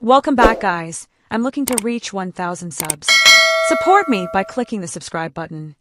Welcome back, guys. I'm looking to reach 1,000 subs. Support me by clicking the subscribe button.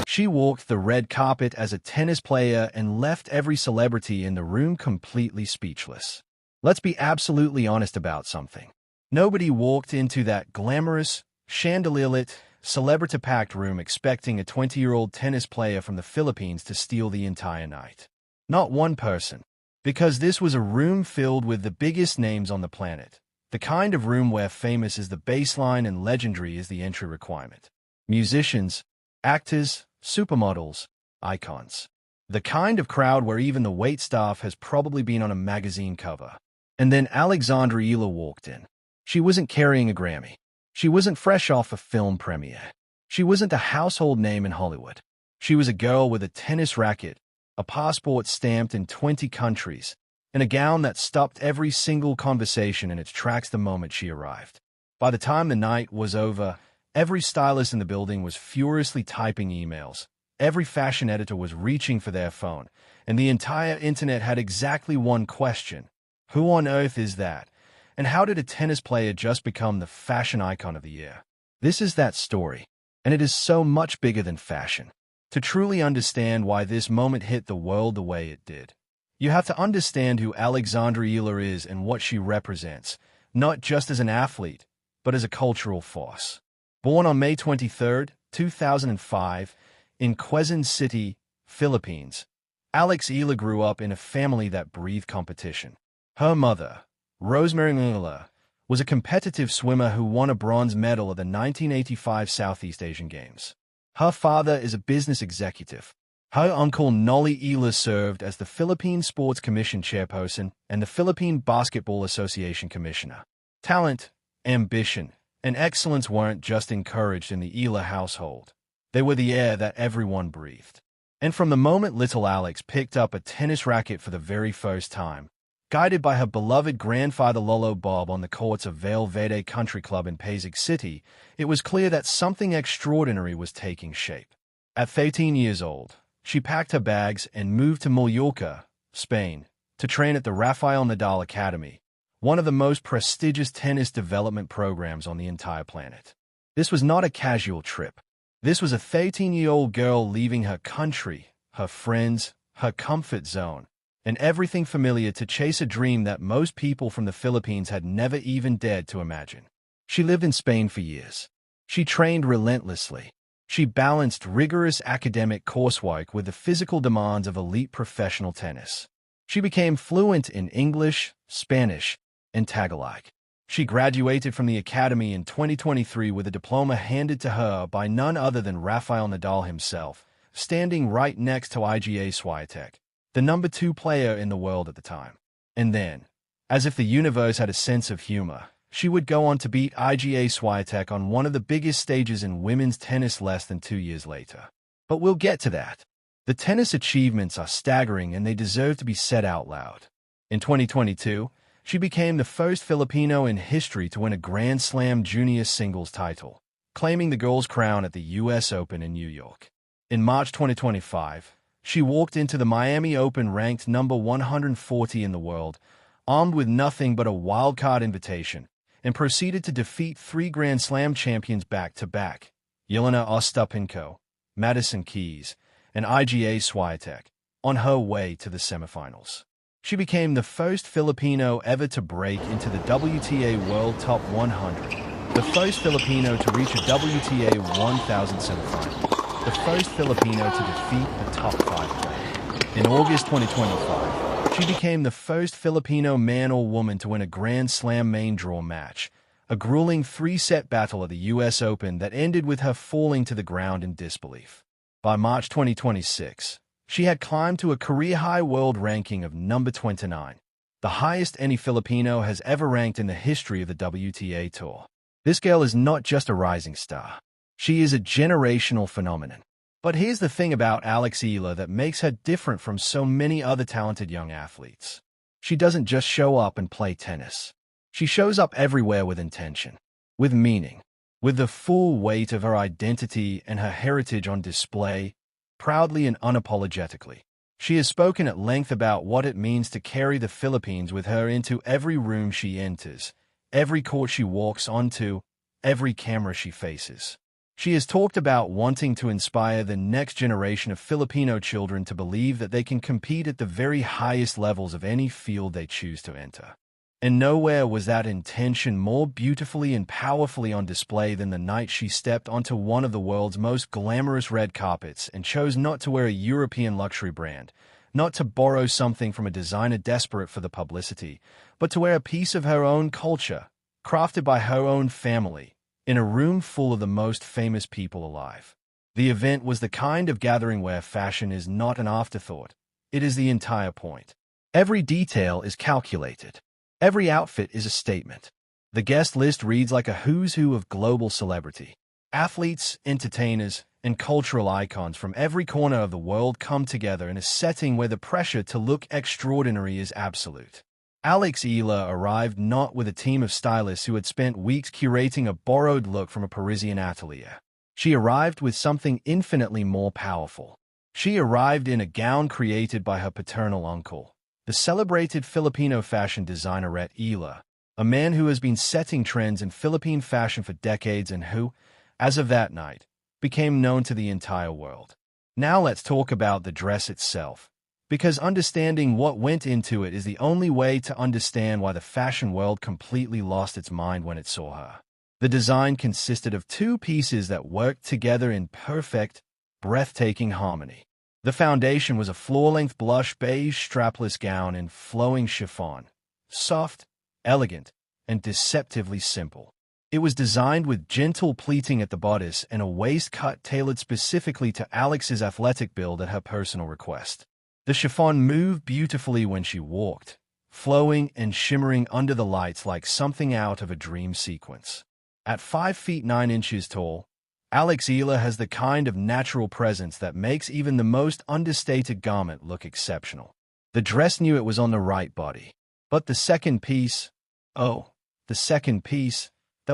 She walked the red carpet as a tennis player and left every celebrity in the room completely speechless. Let's be absolutely honest about something. Nobody walked into that glamorous, chandelier-lit, celebrity-packed room expecting a 20-year-old tennis player from the Philippines to steal the entire night. Not one person. Because this was a room filled with the biggest names on the planet. The kind of room where famous is the baseline and legendary is the entry requirement. Musicians, actors, supermodels, icons. The kind of crowd where even the waitstaff has probably been on a magazine cover. And then Alexandra Ela walked in. She wasn't carrying a Grammy. She wasn't fresh off a film premiere. She wasn't a household name in Hollywood. She was a girl with a tennis racket, a passport stamped in 20 countries, and a gown that stopped every single conversation in its tracks the moment she arrived. By the time the night was over, every stylist in the building was furiously typing emails. Every fashion editor was reaching for their phone, and the entire internet had exactly one question. Who on earth is that? And how did a tennis player just become the fashion icon of the year? This is that story, and it is so much bigger than fashion. To truly understand why this moment hit the world the way it did, you have to understand who Alexandra Ela is and what she represents, not just as an athlete, but as a cultural force. Born on May 23, 2005, in Quezon City, Philippines, Alex Ela grew up in a family that breathed competition. Her mother, Rosemary Ela, was a competitive swimmer who won a bronze medal at the 1985 Southeast Asian Games. Her father is a business executive. Her uncle Nolly Ela served as the Philippine Sports Commission chairperson and the Philippine Basketball Association commissioner. Talent, ambition, and excellence weren't just encouraged in the Ela household. They were the air that everyone breathed. And from the moment little Alex picked up a tennis racket for the very first time, guided by her beloved grandfather Lolo Bob on the courts of Vale Verde Country Club in Pasig City, it was clear that something extraordinary was taking shape. At 13 years old, she packed her bags and moved to Mallorca, Spain, to train at the Rafael Nadal Academy, one of the most prestigious tennis development programs on the entire planet. This was not a casual trip. This was a 13-year-old girl leaving her country, her friends, her comfort zone, and everything familiar to chase a dream that most people from the Philippines had never even dared to imagine. She lived in Spain for years. She trained relentlessly. She balanced rigorous academic coursework with the physical demands of elite professional tennis. She became fluent in English, Spanish, and Tagalog. She graduated from the academy in 2023 with a diploma handed to her by none other than Rafael Nadal himself, standing right next to Iga Swiatek, the number 2 player in the world at the time. And then, as if the universe had a sense of humor, she would go on to beat Iga Swiatek on one of the biggest stages in women's tennis less than 2 years later. But we'll get to that. The tennis achievements are staggering and they deserve to be said out loud. In 2022, she became the first Filipino in history to win a Grand Slam junior singles title, claiming the girls' crown at the U.S. Open in New York. In March 2025, she walked into the Miami Open ranked number 140 in the world, armed with nothing but a wildcard invitation, and proceeded to defeat 3 Grand Slam champions back-to-back, Yelena Ostapenko, Madison Keys, and Iga Swiatek, on her way to the semifinals. She became the first Filipino ever to break into the WTA World Top 100, the first Filipino to reach a WTA 1000 semifinal, the first Filipino to defeat a top 5 player. In August 2025, she became the first Filipino man or woman to win a Grand Slam main draw match, a grueling 3-set battle at the U.S. Open that ended with her falling to the ground in disbelief. By March 2026, she had climbed to a career-high world ranking of number 29, the highest any Filipino has ever ranked in the history of the WTA Tour. This girl is not just a rising star. She is a generational phenomenon. But here's the thing about Alex Ela that makes her different from so many other talented young athletes. She doesn't just show up and play tennis. She shows up everywhere with intention, with meaning, with the full weight of her identity and her heritage on display, proudly and unapologetically. She has spoken at length about what it means to carry the Philippines with her into every room she enters, every court she walks onto, every camera she faces. She has talked about wanting to inspire the next generation of Filipino children to believe that they can compete at the very highest levels of any field they choose to enter. And nowhere was that intention more beautifully and powerfully on display than the night she stepped onto one of the world's most glamorous red carpets and chose not to wear a European luxury brand, not to borrow something from a designer desperate for the publicity, but to wear a piece of her own culture, crafted by her own family, in a room full of the most famous people alive. The event was the kind of gathering where fashion is not an afterthought. It is the entire point. Every detail is calculated. Every outfit is a statement. The guest list reads like a who's who of global celebrity. Athletes, entertainers, and cultural icons from every corner of the world come together in a setting where the pressure to look extraordinary is absolute. Alex Ela arrived not with a team of stylists who had spent weeks curating a borrowed look from a Parisian atelier. She arrived with something infinitely more powerful. She arrived in a gown created by her paternal uncle, the celebrated Filipino fashion designer Rhett Ela, a man who has been setting trends in Philippine fashion for decades and who, as of that night, became known to the entire world. Now let's talk about the dress itself, because understanding what went into it is the only way to understand why the fashion world completely lost its mind when it saw her. The design consisted of two pieces that worked together in perfect, breathtaking harmony. The foundation was a floor-length blush beige strapless gown in flowing chiffon, soft, elegant, and deceptively simple. It was designed with gentle pleating at the bodice and a waist cut tailored specifically to Alex's athletic build at her personal request. The chiffon moved beautifully when she walked, flowing and shimmering under the lights like something out of a dream sequence. At 5 feet 9 inches tall, Alex Ela has the kind of natural presence that makes even the most understated garment look exceptional. The dress knew it was on the right body. But the second piece, that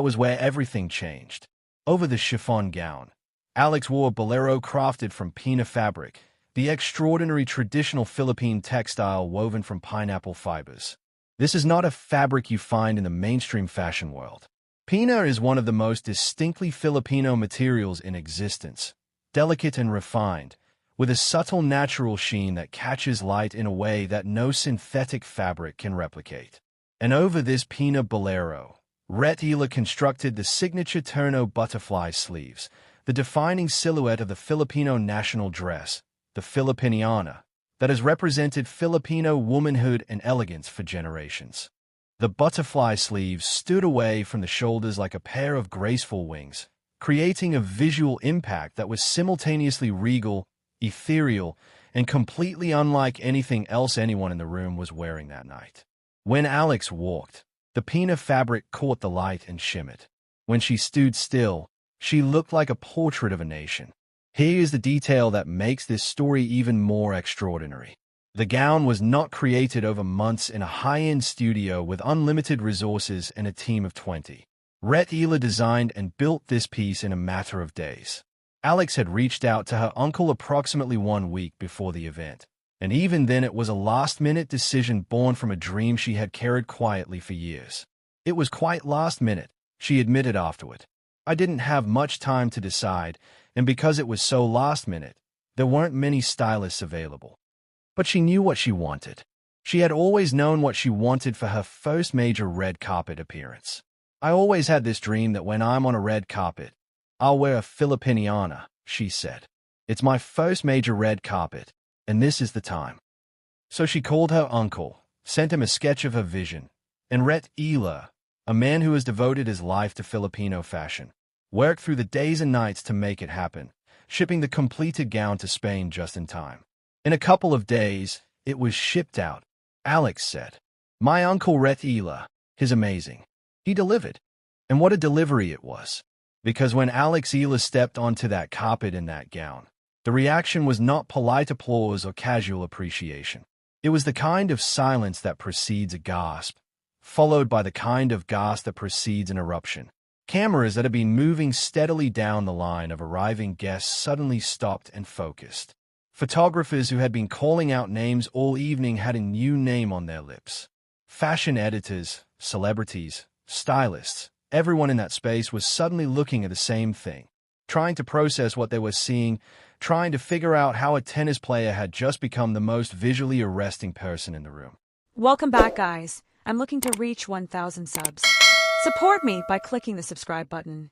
was where everything changed. Over the chiffon gown, Alex wore a bolero crafted from pina fabric, the extraordinary traditional Philippine textile woven from pineapple fibers. This is not a fabric you find in the mainstream fashion world. Pina is one of the most distinctly Filipino materials in existence, delicate and refined, with a subtle natural sheen that catches light in a way that no synthetic fabric can replicate. And over this Pina bolero, Rhett Ela constructed the signature Terno butterfly sleeves, the defining silhouette of the Filipino national dress, the Filipiniana, that has represented Filipino womanhood and elegance for generations. The butterfly sleeves stood away from the shoulders like a pair of graceful wings, creating a visual impact that was simultaneously regal, ethereal, and completely unlike anything else anyone in the room was wearing that night. When Alex walked, the Pina fabric caught the light and shimmered. When she stood still, she looked like a portrait of a nation. Here is the detail that makes this story even more extraordinary. The gown was not created over months in a high-end studio with unlimited resources and a team of 20. Rhett Ela designed and built this piece in a matter of days. Alex had reached out to her uncle approximately 1 week before the event, and even then it was a last-minute decision born from a dream she had carried quietly for years. It was quite last minute, she admitted afterward. I didn't have much time to decide, and because it was so last minute, there weren't many stylists available. But she knew what she wanted. She had always known what she wanted for her first major red carpet appearance. I always had this dream that when I'm on a red carpet, I'll wear a Filipiniana, she said. It's my first major red carpet, and this is the time. So she called her uncle, sent him a sketch of her vision, and Rhett Ela, a man who has devoted his life to Filipino fashion, worked through the days and nights to make it happen, shipping the completed gown to Spain just in time. In a couple of days, it was shipped out, Alex said. My uncle Rhett Ela, he's amazing. He delivered. And what a delivery it was. Because when Alex Ela stepped onto that carpet in that gown, the reaction was not polite applause or casual appreciation. It was the kind of silence that precedes a gasp, followed by the kind of gasp that precedes an eruption. Cameras that had been moving steadily down the line of arriving guests suddenly stopped and focused. Photographers who had been calling out names all evening had a new name on their lips. Fashion editors, celebrities, stylists, everyone in that space was suddenly looking at the same thing, trying to process what they were seeing, trying to figure out how a tennis player had just become the most visually arresting person in the room. Welcome back, guys. I'm looking to reach 1,000 subs. Support me by clicking the subscribe button.